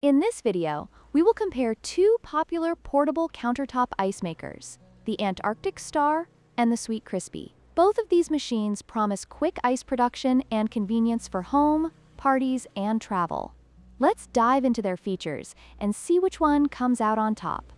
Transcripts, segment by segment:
In this video, we will compare two popular portable countertop ice makers, the Antarctic Star and the Sweetcrispy. Both of these machines promise quick ice production and convenience for home, parties, and travel. Let's dive into their features and see which one comes out on top.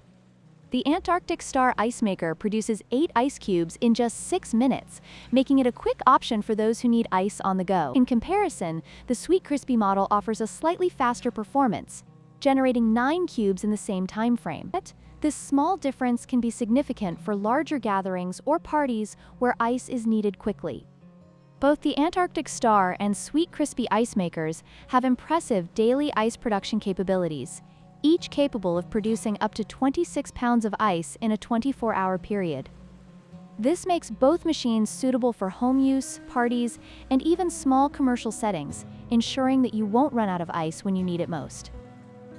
The Antarctic Star ice maker produces 8 ice cubes in just 6 minutes, making it a quick option for those who need ice on the go. In comparison, the Sweetcrispy model offers a slightly faster performance, generating 9 cubes in the same time frame. This small difference can be significant for larger gatherings or parties where ice is needed quickly. Both the Antarctic Star and Sweetcrispy ice makers have impressive daily ice production capabilities, each capable of producing up to 26 pounds of ice in a 24-hour period. This makes both machines suitable for home use, parties, and even small commercial settings, ensuring that you won't run out of ice when you need it most.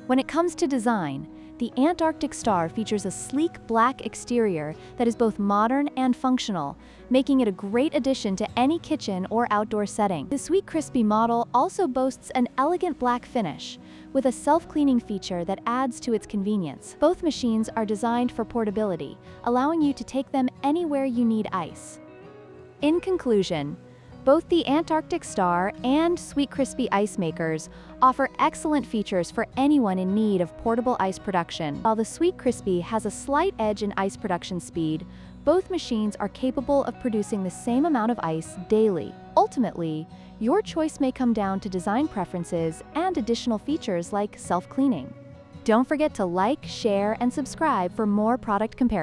When it comes to design, the Antarctic Star features a sleek black exterior that is both modern and functional, making it a great addition to any kitchen or outdoor setting. The Sweetcrispy model also boasts an elegant black finish, with a self-cleaning feature that adds to its convenience. Both machines are designed for portability, allowing you to take them anywhere you need ice. In conclusion, both the Antarctic Star and Sweetcrispy ice makers offer excellent features for anyone in need of portable ice production. While the Sweetcrispy has a slight edge in ice production speed, both machines are capable of producing the same amount of ice daily. Ultimately, your choice may come down to design preferences and additional features like self-cleaning. Don't forget to like, share, and subscribe for more product comparisons.